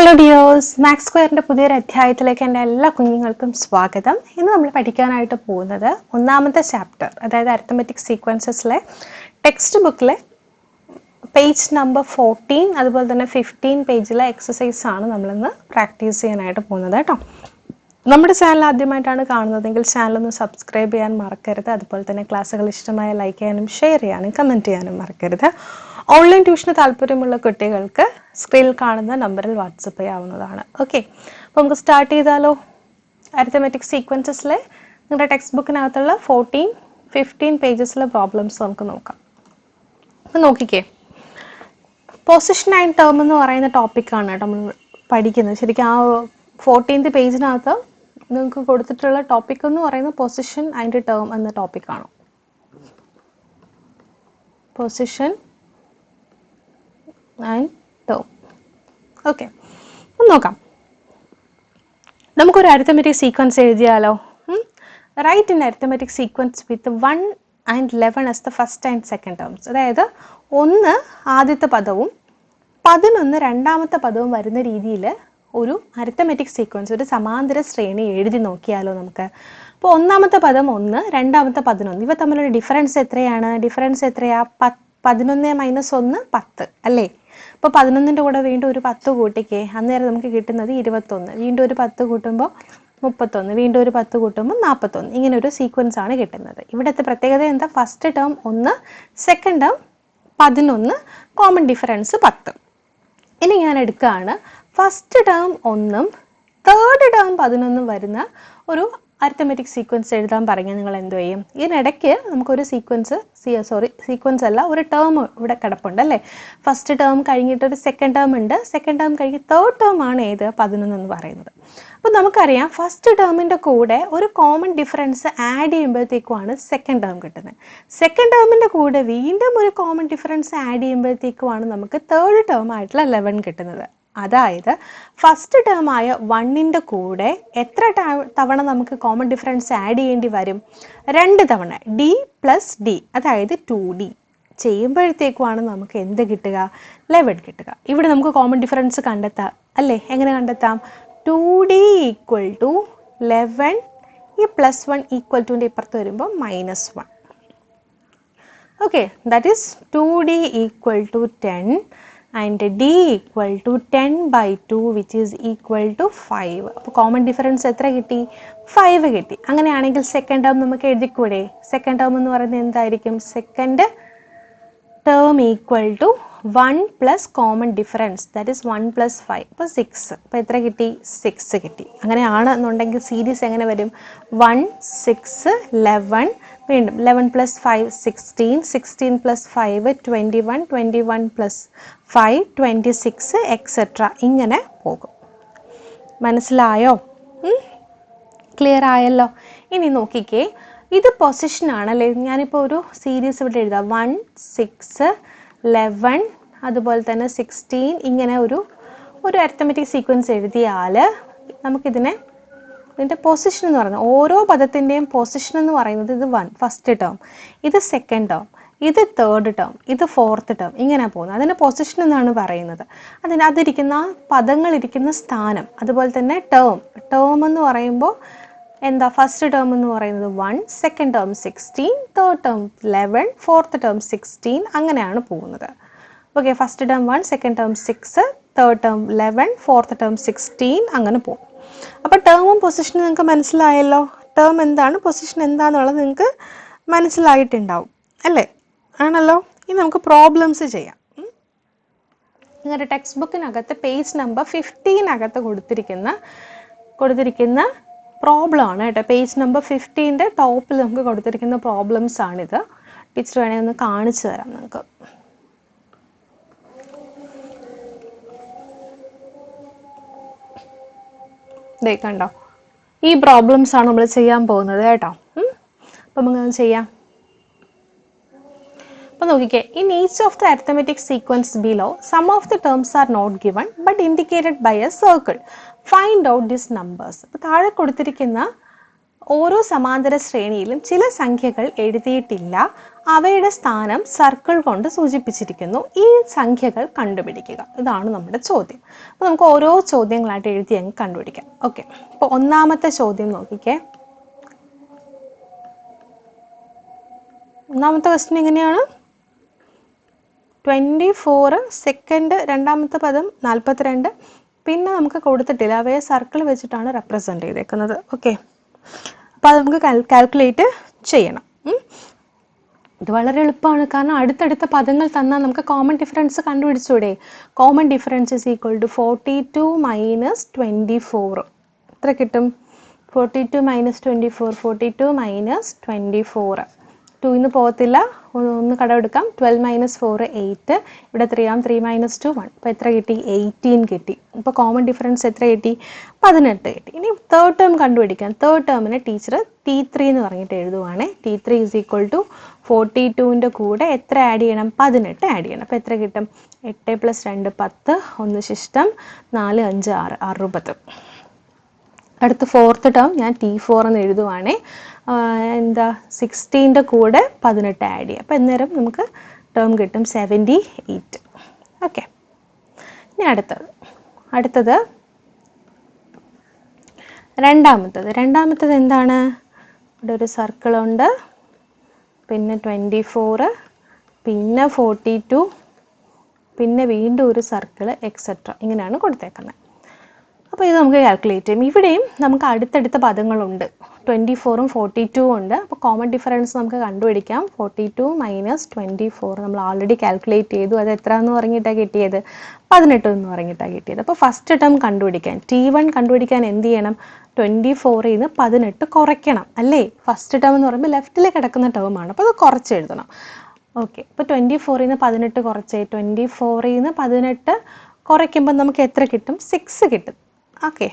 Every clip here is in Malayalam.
ഹലോ ഡിയേഴ്സ്, മാത്സ് സ്ക്വയറിന്റെ പുതിയൊരു അധ്യായത്തിലേക്ക് എൻ്റെ എല്ലാ കുഞ്ഞുങ്ങൾക്കും സ്വാഗതം. ഇന്ന് നമ്മൾ പഠിക്കാനായിട്ട് പോകുന്നത് ഒന്നാമത്തെ ചാപ്റ്റർ, അതായത് അരിത്തമെറ്റിക് സീക്വൻസസിലെ ടെക്സ്റ്റ് ബുക്കിലെ പേജ് നമ്പർ 14 അതുപോലെ തന്നെ 15 പേജിലെ എക്സസൈസ് ആണ് നമ്മളിന്ന് പ്രാക്ടീസ് ചെയ്യാനായിട്ട് പോകുന്നത് കേട്ടോ. നമ്മുടെ ചാനൽ ആദ്യമായിട്ടാണ് കാണുന്നതെങ്കിൽ ചാനലൊന്ന് സബ്സ്ക്രൈബ് ചെയ്യാൻ മറക്കരുത്. അതുപോലെ തന്നെ ക്ലാസ്സുകൾ ഇഷ്ടമായ ലൈക്ക് ചെയ്യാനും ഷെയർ ചെയ്യാനും കമൻറ്റ് ചെയ്യാനും മറക്കരുത്. ഓൺലൈൻ ട്യൂഷന് താല്പര്യമുള്ള കുട്ടികൾക്ക് സ്ക്രീനിൽ കാണുന്ന നമ്പറിൽ വാട്സപ്പ് ചെയ്യാവുന്നതാണ്. ഓക്കെ, അപ്പോൾ നമുക്ക് സ്റ്റാർട്ട് ചെയ്താലോ. അരിത്തമെറ്റിക് സീക്വൻസസിലെ നിങ്ങളുടെ ടെക്സ്റ്റ് ബുക്കിനകത്തുള്ള 14, 15 പേജസിലെ പ്രോബ്ലംസ് നമുക്ക് നോക്കാം. അപ്പം നോക്കിക്കേ, പൊസിഷൻ ആൻഡ് ടേം എന്ന് പറയുന്ന ടോപ്പിക്കാണ് കേട്ടോ നമ്മൾ പഠിക്കുന്നത്. ശരിക്കും ആ 14th പേജിനകത്ത് നിങ്ങൾക്ക് കൊടുത്തിട്ടുള്ള ടോപ്പിക് എന്ന് പറയുന്നത് പൊസിഷൻ ആൻഡ് ടേം എന്ന ടോപ്പിക്കാണ്. Position and term. ഓക്കെ, നോക്കാം. നമുക്കൊരു അരിത്തമെറ്റിക് സീക്വൻസ് എഴുതിയാലോ. Write in arithmetic sequence with 1 and 11 as the first and second terms. അതായത് 1 ആദ്യത്തെ പദവും 11 രണ്ടാമത്തെ പദവും വരുന്ന രീതിയിൽ ഒരു അരിത്തമെറ്റിക് സീക്വൻസ്, ഒരു സമാന്തര ശ്രേണി എഴുതി നോക്കിയാലോ നമുക്ക്. അപ്പോൾ ഒന്നാമത്തെ പദം 1, രണ്ടാമത്തെ 11. ഇവ തമ്മിലുള്ള ഡിഫറൻസ് എത്രയാണ്? ഡിഫറൻസ് എത്രയാ? 11 - 1 10 അല്ലേ? അപ്പോൾ 11ൻ്റെ കൂടെ വീണ്ടും ഒരു 10 കൂട്ടിക്കേ, അന്നേരം നമുക്ക് കിട്ടുന്നത് 21. വീണ്ടും ഒരു 10 കൂട്ടുമ്പോൾ 31, വീണ്ടും ഒരു 10 കൂട്ടുമ്പോൾ 41. ഇങ്ങനെ ഒരു സീക്വൻസ് ആണ് കിട്ടുന്നത്. ഇവിടുത്തെ പ്രത്യേകത എന്താ? First term 1, second term 11, common difference 10. ഇനി ഞാൻ എടുക്കുകയാണ് ഫസ്റ്റ് ടേം 1ഉം തേർഡ് ടേം 11ഉം വരുന്ന ഒരു അരിത്തമെറ്റിക് സീക്വൻസ് എഴുതാൻ പറഞ്ഞാൽ നിങ്ങൾ എന്ത് ചെയ്യും? ഇതിനിടയ്ക്ക് നമുക്കൊരു സീക്വൻസ് അല്ല, ഒരു ടേം ഇവിടെ കിടപ്പുണ്ട് അല്ലേ? ഫസ്റ്റ് ടേം കഴിഞ്ഞിട്ടൊരു സെക്കൻഡ് ടേം ഉണ്ട്. സെക്കൻഡ് ടേം കഴിഞ്ഞ് തേർഡ് ടേം ആണ് ഏത്? 11 എന്ന് പറയുന്നത്. അപ്പോൾ നമുക്കറിയാം ഫസ്റ്റ് ടേമിൻ്റെ കൂടെ ഒരു കോമൺ ഡിഫറൻസ് ആഡ് ചെയ്യുമ്പോഴത്തേക്കുമാണ് സെക്കൻഡ് ടേം കിട്ടുന്നത്. സെക്കൻഡ് ടേമിൻ്റെ കൂടെ വീണ്ടും ഒരു കോമൺ ഡിഫറൻസ് ആഡ് ചെയ്യുമ്പോഴത്തേക്കുമാണ് നമുക്ക് തേർഡ് ടേം ആയിട്ടുള്ള 11 കിട്ടുന്നത്. അതായത് ഫസ്റ്റ് ടേം ആയ 1ൻ്റെ കൂടെ എത്ര തവണ നമുക്ക് കോമൺ ഡിഫറൻസ് ആഡ് ചെയ്യേണ്ടി വരും? 2 തവണ. d + d, അതായത് 2d ചെയ്യുമ്പോഴത്തേക്കുമാണ് നമുക്ക് എന്ത് കിട്ടുക? 11 കിട്ടുക. ഇവിടെ നമുക്ക് കോമൺ ഡിഫറൻസ് കണ്ടെത്താം അല്ലേ? എങ്ങനെ കണ്ടെത്താം? 2d = 11, ഈ +1 = ഇപ്പുറത്ത് വരുമ്പോൾ -1. Okay, that is 2d = 10 and d = 10/2 which is equal to 5. അപ്പോൾ കോമൺ ഡിഫറൻസ് എത്ര കിട്ടി? 5 കിട്ടി. അങ്ങനെയാണെങ്കിൽ സെക്കൻഡ് ടേം നമുക്ക് എഴുതിക്കൂടെ? സെക്കൻഡ് ടേം എന്ന് പറയുന്നത് എന്തായിരിക്കും? Second term = 1 + common difference, that is 1 + 5. അപ്പോൾ 6. അപ്പോൾ എത്ര കിട്ടി? 6 കിട്ടി. അങ്ങനെയാണെന്നുണ്ടെങ്കിൽ സീരീസ് എങ്ങനെ വരും? 1, 6, 11, വീണ്ടും 11 + 5 16, 16 + 5 21, 21 + 5 26, എക്സെട്ര. ഇങ്ങനെ പോകും. മനസ്സിലായോ? ക്ലിയർ ആയല്ലോ? ഇനി നോക്കിക്കേ, ഇത് പൊസിഷൻ ആണല്ലേ. ഞാനിപ്പോൾ ഒരു സീരീസ് ഇവിടെ എഴുതാം. 1, 6, 11, അതുപോലെ തന്നെ 16. ഇങ്ങനെ ഒരു അരിത്തമെറ്റിക് സീക്വൻസ് എഴുതിയാൽ നമുക്കിതിനെ ഇതിൻ്റെ പൊസിഷൻ എന്ന് പറയുന്നത്, ഓരോ പദത്തിൻ്റെയും പൊസിഷൻ എന്ന് പറയുന്നത് ഇത് 1 ഫസ്റ്റ് ടേം, ഇത് സെക്കൻഡ് ടേം, ഇത് തേർഡ് ടേം, ഇത് ഫോർത്ത് ടേം, ഇങ്ങനെ പോകുന്നത്. അതിൻ്റെ പൊസിഷൻ എന്നാണ് പറയുന്നത്. അതിരിക്കുന്ന പദങ്ങളിരിക്കുന്ന സ്ഥാനം. അതുപോലെ തന്നെ ടേം എന്ന് പറയുമ്പോൾ എന്താ? ഫസ്റ്റ് ടേം എന്ന് പറയുന്നത് 1, second term 16, third term 11, fourth term 16, അങ്ങനെയാണ് പോകുന്നത്. Okay, first term 1, second term 6, third term 11, fourth term 16, അങ്ങനെ പോകും. അപ്പോൾ ടേമും പൊസിഷനും നിങ്ങൾക്ക് മനസ്സിലായല്ലോ. ടേം എന്താണ്, പൊസിഷൻ എന്താണെന്നുള്ളത് നിങ്ങൾക്ക് മനസ്സിലായിട്ടുണ്ടാവും അല്ലേ? ആണല്ലോ. ഇനി നമുക്ക് പ്രോബ്ലംസ് ചെയ്യാം. നിങ്ങളുടെ ടെക്സ്റ്റ് ബുക്കിനകത്ത് പേജ് നമ്പർ 15 കൊടുത്തിരിക്കുന്ന പ്രോബ്ലം ആണ് കേട്ടോ. പേജ് നമ്പർ 15ൻ്റെ ടോപ്പിൽ നമുക്ക് കൊടുത്തിരിക്കുന്ന പ്രോബ്ലംസ് ആണിത്. ടീച്ചർ വേണമെങ്കിൽ ഒന്ന് കാണിച്ചു തരാം നിങ്ങൾക്ക്. കണ്ടോ? ഈ പ്രോബ്ലംസ് ആണ് നമ്മൾ ചെയ്യാൻ പോകുന്നത് കേട്ടോ. അപ്പം നമുക്കത് ചെയ്യാം. അപ്പോൾ നോക്കിക്കേ, in each of the arithmetic sequence below some of the terms are not given but indicated by a circle. Find out this numbers. അപ്പോൾ താഴെ കൊടുത്തിരിക്കുന്ന ഓരോ സമാന്തര ശ്രേണിയിലും ചില സംഖ്യകൾ എഴുതിയിട്ടില്ല, അവയുടെ സ്ഥാനം സർക്കിൾ കൊണ്ട് സൂചിപ്പിച്ചിരിക്കുന്നു. ഈ സംഖ്യകൾ കണ്ടുപിടിക്കുക. ഇതാണ് നമ്മുടെ ചോദ്യം. അപ്പോൾ നമുക്ക് ഓരോ ചോദ്യങ്ങളായിട്ട് എഴുതി അങ്ങ് കണ്ടുപിടിക്കാം. ഓക്കെ, അപ്പോൾ ഒന്നാമത്തെ ചോദ്യം നോക്കിക്കേ. ഒന്നാമത്തെ ക്വസ്റ്റ്യൻ എങ്ങനെയാണ്? 24 സെക്കൻഡ്, രണ്ടാമത്തെ പദം 42, പിന്നെ നമുക്ക് കൊടുത്തിട്ടില്ല, അവയെ സർക്കിൾ വെച്ചിട്ടാണ് റെപ്രസെന്റ് ചെയ്തേക്കുന്നത്. ഓക്കെ, അപ്പോൾ അത് നമുക്ക് കാൽക്കുലേറ്റ് ചെയ്യണം. ഇത് വളരെ എളുപ്പമാണ്, കാരണം അടുത്തടുത്ത പദങ്ങൾ തന്നാൽ നമുക്ക് കോമൺ ഡിഫറൻസ് കണ്ടുപിടിച്ചൂടെ. Common difference is equal to 42 minus 24. എത്ര കിട്ടും? 42 മൈനസ് 24, 42 മൈനസ് 24. 2 ഇന്ന് പോകത്തില്ല, ഒന്ന് കടമെടുക്കാം. 12 മൈനസ് 4 8, ഇവിടെ 3 മൈനസ് 2 1. അപ്പോൾ എത്ര കിട്ടി? 18 കിട്ടി. ഇപ്പോൾ കോമൺ ഡിഫറൻസ് എത്ര കിട്ടി? 18 കിട്ടി. ഇനി തേർഡ് ടേം കണ്ടുപിടിക്കാം. തേർഡ് ടേമിന് ടീച്ചർ T3 എന്ന് പറഞ്ഞിട്ട് എഴുതുവാണ്. T3 ഈസ് ഈക്വൽ ടു 42ൻ്റെ കൂടെ എത്ര ആഡ് ചെയ്യണം? 18 ആഡ് ചെയ്യണം. അപ്പോൾ എത്ര കിട്ടും? 8 പ്ലസ് 2 10, 1 ശിഷ്ടം 4 5 6 60. അടുത്ത ഫോർത്ത് ടേം ഞാൻ T4 എന്ന് എഴുതുവാണേ. എന്താ 16ൻ്റെ കൂടെ 18 ആഡ് ചെയ്യുക. അപ്പോൾ അന്നേരം നമുക്ക് ടേം കിട്ടും 78. ഓക്കെ, ഇനി അടുത്തത് രണ്ടാമത്തത് എന്താണ്? ഇവിടെ ഒരു സർക്കിളുണ്ട്, പിന്നെ 24, പിന്നെ 42, പിന്നെ വീണ്ടും ഒരു സർക്കിൾ, എക്സെട്ര. ഇങ്ങനെയാണ് കൊടുത്തേക്കുന്നത്. അപ്പോൾ ഇത് നമുക്ക് കാൽക്കുലേറ്റ് ചെയ്യും. ഇവിടെയും നമുക്ക് അടുത്തടുത്ത പദങ്ങളുണ്ട്, 24ഉം 42ഉം ഉണ്ട്. അപ്പോൾ കോമൺ ഡിഫറൻസ് നമുക്ക് കണ്ടുപിടിക്കാം. 42 മൈനസ് 24 നമ്മൾ ഓൾറെഡി കാൽക്കുലേറ്റ് ചെയ്തു. അത് എത്ര എന്ന് പറഞ്ഞിട്ടാണ് കിട്ടിയത്? 18 എന്ന് പറഞ്ഞിട്ടാണ് കിട്ടിയത്. അപ്പോൾ ഫസ്റ്റ് ടേം കണ്ടുപിടിക്കാൻ, T1 കണ്ടുപിടിക്കാൻ എന്ത് ചെയ്യണം? 24ൽ നിന്ന് 18 കുറയ്ക്കണം അല്ലേ? ഫസ്റ്റ് ടേം എന്ന് പറയുമ്പോൾ ലെഫ്റ്റിൽ കിടക്കുന്ന ടേമാണ്, അപ്പോൾ അത് കുറച്ച് എഴുതണം. ഓക്കെ, ഇപ്പോൾ 24ൽ നിന്ന് 18 കുറച്ച്, 24ൽ നിന്ന് 18 കുറയ്ക്കുമ്പോൾ നമുക്ക് എത്ര കിട്ടും? 6 കിട്ടും. ഓക്കെ,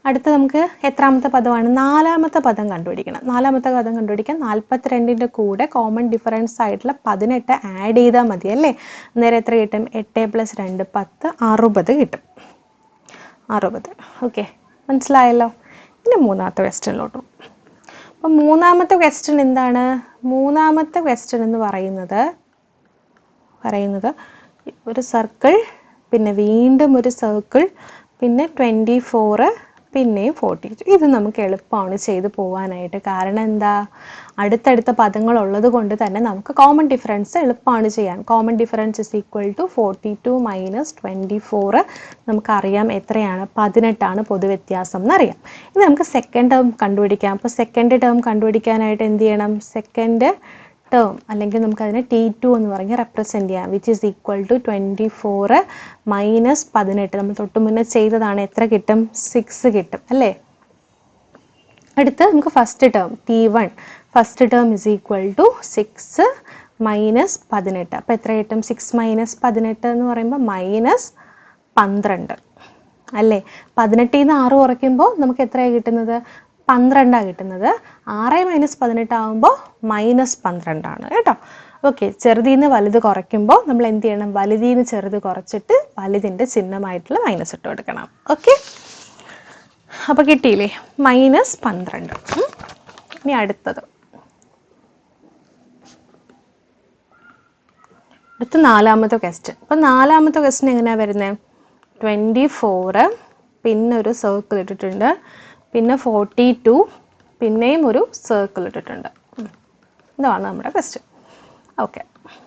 അടുത്ത് നമുക്ക് എത്രാമത്തെ പദമാണ്? നാലാമത്തെ പദം കണ്ടുപിടിക്കണം. നാലാമത്തെ പദം കണ്ടുപിടിക്കാൻ 42ൻ്റെ കൂടെ കോമൺ ഡിഫറൻസ് ആയിട്ടുള്ള 18 ആഡ് ചെയ്താൽ മതി അല്ലേ? നേരെ എത്ര കിട്ടും? 8 പ്ലസ് 2 10, 60 കിട്ടും. 60. ഓക്കെ, മനസ്സിലായല്ലോ. ഇനി മൂന്നാമത്തെ ക്വസ്റ്റ്യനിലോട്ട്. അപ്പം മൂന്നാമത്തെ ക്വസ്റ്റ്യൻ എന്താണ്? മൂന്നാമത്തെ ക്വസ്റ്റ്യൻ എന്ന് പറയുന്നത് ഒരു സർക്കിൾ, പിന്നെ വീണ്ടും ഒരു സർക്കിൾ, പിന്നെ 24, പിന്നെയും 42. ഇത് നമുക്ക് എളുപ്പമാണ് ചെയ്തു പോകാനായിട്ട്. കാരണം എന്താ? അടുത്തടുത്ത പദങ്ങൾ ഉള്ളത് കൊണ്ട് തന്നെ നമുക്ക് കോമൺ ഡിഫറൻസ് എളുപ്പമാണ് ചെയ്യാൻ. Common difference is equal to 42 minus 24. നമുക്കറിയാം എത്രയാണ്? 18 പൊതുവ്യത്യാസം എന്നറിയാം. ഇനി നമുക്ക് സെക്കൻഡ് ടേം കണ്ടുപിടിക്കാം. അപ്പോൾ സെക്കൻഡ് ടേം കണ്ടുപിടിക്കാനായിട്ട് എന്ത് ചെയ്യണം? സെക്കൻഡ് ടേം അല്ലെങ്കിൽ നമുക്കതിനെ T2 എന്ന് പറഞ്ഞ് റെപ്രസെൻറ്റ് ചെയ്യാം. Which is equal to 24 minus 18. നമ്മൾ തൊട്ട് മുന്നേ ചെയ്തതാണ്. എത്ര കിട്ടും? 6 കിട്ടും അല്ലേ? അടുത്ത് നമുക്ക് first term T1. First term is equal to 6 minus 18. അപ്പോൾ എത്ര കിട്ടും? 6 മൈനസ് 18 എന്ന് പറയുമ്പോൾ മൈനസ് 12 അല്ലേ? 18ൽ നിന്ന് 6 കുറയ്ക്കുമ്പോൾ നമുക്ക് എത്രയാണ് കിട്ടുന്നത്? 12 കിട്ടുന്നത്. 6 മൈനസ് 18 ആകുമ്പോൾ മൈനസ് 12 കേട്ടോ. ഓക്കെ, ചെറുതിൽ നിന്ന് വലുത് കുറയ്ക്കുമ്പോൾ നമ്മൾ എന്ത് ചെയ്യണം? വലുതിൽ നിന്ന് ചെറുത് കുറച്ചിട്ട് വലുതിൻ്റെ ചിഹ്നമായിട്ടുള്ള മൈനസ് ഇട്ട് കൊടുക്കണം. ഓക്കെ, അപ്പോൾ കിട്ടിയില്ലേ? മൈനസ് 12. ഇനി അടുത്ത നാലാമത്തെ ക്വസ്റ്റ്യൻ. അപ്പം നാലാമത്തെ ക്വസ്റ്റ്യൻ എങ്ങനെയാണ് വരുന്നത്? 24, പിന്നെ ഒരു സർക്കിൾ ഇട്ടിട്ടുണ്ട്, പിന്നെ 42, പിന്നെയും ഒരു സർക്കിൾ ഇട്ടിട്ടുണ്ട്. ഇതാണ് നമ്മുടെ ക്വസ്റ്റ്യൻ. ഓക്കെ,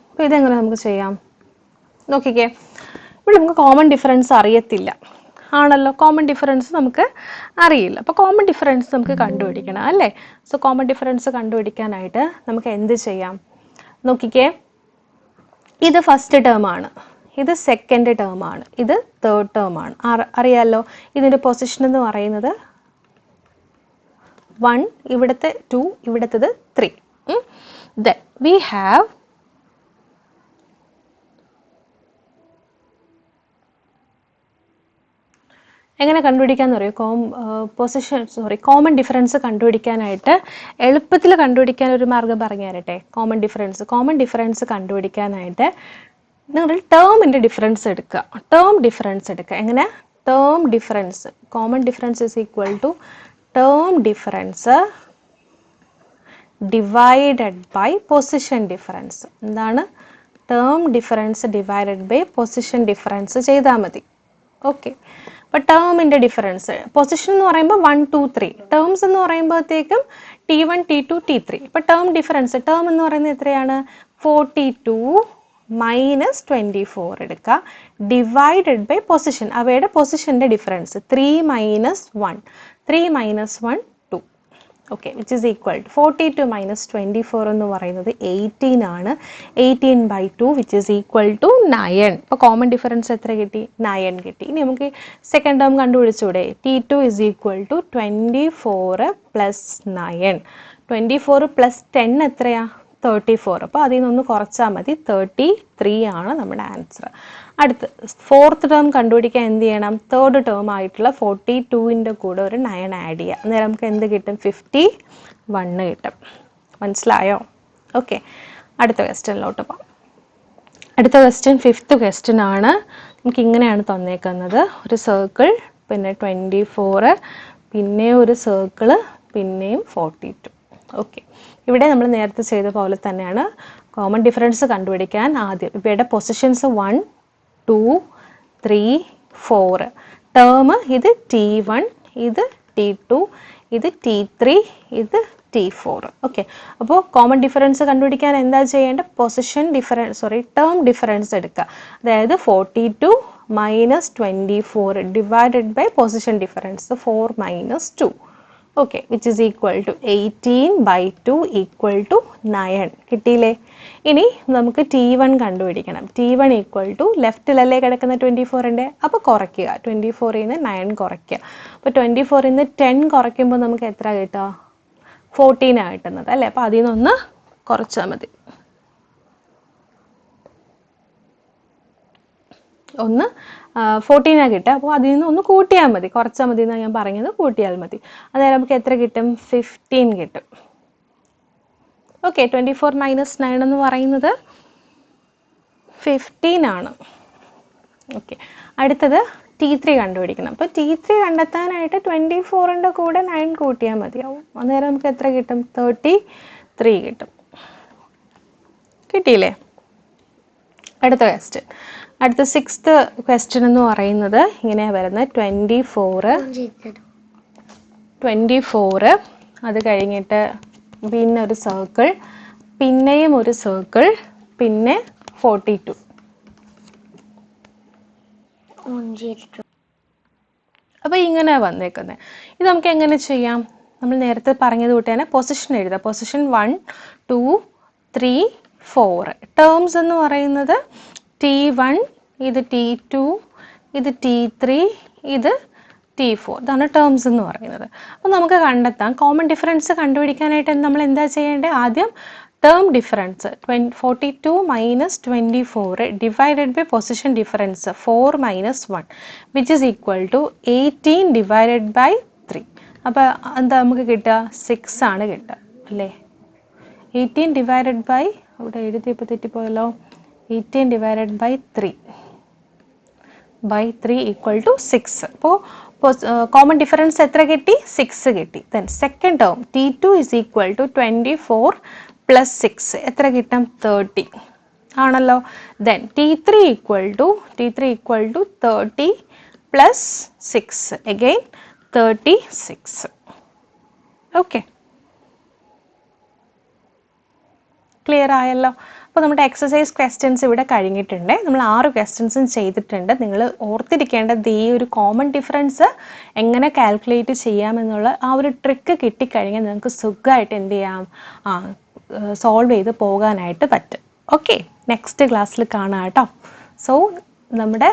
അപ്പോൾ ഇതെങ്ങനെ നമുക്ക് ചെയ്യാം? നോക്കിക്കേ, ഇവിടെ നമുക്ക് കോമൺ ഡിഫറൻസ് അറിയത്തില്ല ആണല്ലോ. കോമൺ ഡിഫറൻസ് നമുക്ക് അറിയില്ല. അപ്പോൾ കോമൺ ഡിഫറൻസ് നമുക്ക് കണ്ടുപിടിക്കണം അല്ലേ? സോ കോമൺ ഡിഫറൻസ് കണ്ടുപിടിക്കാനായിട്ട് നമുക്ക് എന്ത് ചെയ്യാം? നോക്കിക്കേ, ഇത് ഫസ്റ്റ് ടേം ആണ്, ഇത് സെക്കൻഡ് ടേം ആണ്, ഇത് തേർഡ് ടേം ആണ്. അറിയാമല്ലോ. ഇതിൻ്റെ പൊസിഷൻ എന്ന് പറയുന്നത് 1, ഇവിടുത്തെ 2, ഇവിടുത്തത് 3. Then we have എങ്ങനെ കണ്ടുപിടിക്കാന്ന് പറയും? കോമൺ ഡിഫറൻസ് കണ്ടുപിടിക്കാനായിട്ട് എളുപ്പത്തിൽ കണ്ടുപിടിക്കാൻ ഒരു മാർഗം പറഞ്ഞു തരട്ടെ. കോമൺ ഡിഫറൻസ് കണ്ടുപിടിക്കാനായിട്ട് നിങ്ങൾ ടേമിൻ്റെ ഡിഫറൻസ് എടുക്കുക. എങ്ങനെ? Term difference, common difference is equal to term difference divided by position difference. എന്താണ്? Term difference divided by position difference ചെയ്താൽ മതി. ഓക്കെ, അപ്പോൾ ടേമിൻ്റെ ഡിഫറൻസ്, പൊസിഷൻ എന്ന് പറയുമ്പോൾ 1 2 3, ടേംസ് എന്ന് പറയുമ്പോഴത്തേക്കും T1 T2 T3. ഇപ്പോൾ ടേം ഡിഫറൻസ്, ടേം എന്ന് പറയുന്നത് എത്രയാണ്? 42 മൈനസ് 24 എടുക്കുക, ഡിവൈഡഡ് ബൈ പൊസിഷൻ, അവയുടെ പൊസിഷൻ്റെ difference 3 minus 1, 3 minus 1 2. Okay, which is equal to 42 minus 24 എന്ന് പറയുന്നത് 18 ആണ്. 18/2 വിച്ച് ഈസ് ഈക്വൽ ടു 9. ഇപ്പോൾ കോമൺ ഡിഫറൻസ് എത്ര കിട്ടി? 9 കിട്ടി. ഇനി നമുക്ക് സെക്കൻഡ് ടേം കണ്ടുപിടിച്ചൂടെ? T2 is equal to 24 plus 9. 24 plus 10 എത്രയാ? 34. അപ്പോൾ അതിൽ നിന്നൊന്ന് കുറച്ചാൽ മതി, 33 ആണ് നമ്മുടെ ആൻസർ. അടുത്ത് ഫോർത്ത് ടേം കണ്ടുപിടിക്കാൻ എന്ത് ചെയ്യണം? തേർഡ് ടേം ആയിട്ടുള്ള 42ൻ്റെ കൂടെ ഒരു 9 ആഡ് ചെയ്യുക. അന്നേരം നമുക്ക് എന്ത് കിട്ടും? 51 കിട്ടും. മനസ്സിലായോ? ഓക്കെ, അടുത്ത ക്വസ്റ്റ്യനിലോട്ട് പോകാം. അടുത്ത ക്വസ്റ്റ്യൻ ഫിഫ്ത്ത് ക്വസ്റ്റ്യൻ ആണ്. നമുക്ക് ഇങ്ങനെയാണ് തന്നേക്കുന്നത്, ഒരു സർക്കിൾ, പിന്നെ 24, പിന്നെ ഒരു സർക്കിൾ, പിന്നെയും 42. ഓക്കെ, ഇവിടെ നമ്മൾ നേരത്തെ ചെയ്ത പോലെ തന്നെയാണ് കോമൺ ഡിഫറൻസ് കണ്ടുപിടിക്കാൻ ആദ്യം ഇവയുടെ പൊസിഷൻസ് 1 2 3 4. ടേം ഇത് T1, ഇത് T2, ഇത് T3, ഇത് T4. ഓക്കെ, അപ്പോൾ കോമൺ ഡിഫറൻസ് കണ്ടുപിടിക്കാൻ എന്താ ചെയ്യേണ്ടത്? ടേം ഡിഫറൻസ് എടുക്കുക. അതായത് 42 minus 24 divided by position difference 4 minus 2. Okay, which is equal to 18/2 equal to 9. കിട്ടിയില്ലേ? ഇനി നമുക്ക് T1 കണ്ടുപിടിക്കണം. T1 ഈക്വൽ ടു ലെഫ്റ്റിലല്ലേ കിടക്കുന്ന 24ൻ്റെ, അപ്പോൾ കുറയ്ക്കുക. 24ൽ നിന്ന് 9 കുറയ്ക്കുക. അപ്പോൾ 24ൽ നിന്ന് 10 കുറയ്ക്കുമ്പോൾ നമുക്ക് എത്ര കിട്ടുക? 14 ആണ് കിട്ടുന്നത് അല്ലേ? അപ്പോൾ അതിൽ നിന്നൊന്ന് കുറച്ചാൽ മതി. ഒന്ന് 14 കിട്ടുക. അപ്പോൾ അതിൽ നിന്ന് ഒന്ന് കൂട്ടിയാൽ മതി, കുറച്ചാൽ മതി എന്നാണ് ഞാൻ പറഞ്ഞത്, കൂട്ടിയാൽ മതി. അതായത് നമുക്ക് എത്ര കിട്ടും? 15 കിട്ടും. ഓക്കെ, 24 മൈനസ് 9 എന്ന് പറയുന്നത് 15 ആണ്. ഓക്കെ, അടുത്തത് T3 കണ്ടുപിടിക്കണം. അപ്പോൾ T3 കണ്ടെത്താനായിട്ട് 24ൻ്റെ കൂടെ 9 കൂട്ടിയാൽ മതിയാവും. അന്നേരം നമുക്ക് എത്ര കിട്ടും? 33 കിട്ടും. കിട്ടിയില്ലേ? അടുത്ത ക്വസ്റ്റ്യൻ, അടുത്ത സിക്സ്ത് ക്വസ്റ്റ്യൻ എന്ന് പറയുന്നത് ഇങ്ങനെയാണ് വരുന്നത്. 24, അത് കഴിഞ്ഞിട്ട് പിന്നെ ഒരു സർക്കിൾ, പിന്നെയും ഒരു സർക്കിൾ, പിന്നെ 42. അപ്പോൾ ഇങ്ങനെ വന്നേക്കുന്നത്. ഇത് നമുക്ക് എങ്ങനെ ചെയ്യാം? നമ്മൾ നേരത്തെ പറഞ്ഞത് കൂട്ടി തന്നെ പൊസിഷൻ എഴുതാം. പൊസിഷൻ 1 2 3 4. ടേംസ് എന്ന് പറയുന്നത് T1, ഇത് T2, ഇത് T3, ഇത് T4. ഇതാണ് ടേംസ് എന്ന് പറയുന്നത്. അപ്പോൾ നമുക്ക് കണ്ടെത്താം. കോമൺ ഡിഫറൻസ് കണ്ടുപിടിക്കാനായിട്ട് നമ്മൾ എന്താ ചെയ്യേണ്ടത്? ആദ്യം term difference 42 minus 24 divided by position difference 4 minus 1 which is equal to 18 divided by 3. അപ്പോൾ എന്താ നമുക്ക് കിട്ടുക? 6 ആണ് കിട്ടുക അല്ലേ? 18 ഡിവൈഡഡ് ബൈ, അവിടെ എഴുതിയപ്പോൾ തെറ്റിപ്പോയല്ലോ, 18 ഡിവൈഡഡ് ബൈ 3 ഈക്വൽ ടു 6. അപ്പോൾ കോമൺ ഡിഫറൻസ് എത്ര കിട്ടി? 6 കിട്ടി. Then second term T2 is equal to 24 plus 6 എത്ര കിട്ടും? 30 ആണല്ലോ. Then T3 equal to 30 plus 6 again 36. Okay, clear ആയല്ലോ? അപ്പോൾ നമ്മുടെ എക്സസൈസ് ക്വസ്റ്റ്യൻസ് ഇവിടെ കഴിഞ്ഞിട്ടുണ്ട്. നമ്മൾ 6 ക്വസ്റ്റ്യൻസും ചെയ്തിട്ടുണ്ട്. നിങ്ങൾ ഓർത്തിരിക്കേണ്ടത് ഈ ഒരു കോമൺ ഡിഫറൻസ് എങ്ങനെ കാൽക്കുലേറ്റ് ചെയ്യാമെന്നുള്ള ആ ഒരു ട്രിക്ക് കിട്ടിക്കഴിഞ്ഞാൽ നിങ്ങൾക്ക് സുഖമായിട്ട് എന്ത് ചെയ്യാം? സോൾവ് ചെയ്ത് പോകാനായിട്ട് പറ്റും. ഓക്കെ, നെക്സ്റ്റ് ക്ലാസ്സിൽ കാണാം കേട്ടോ. സോ നമ്മുടെ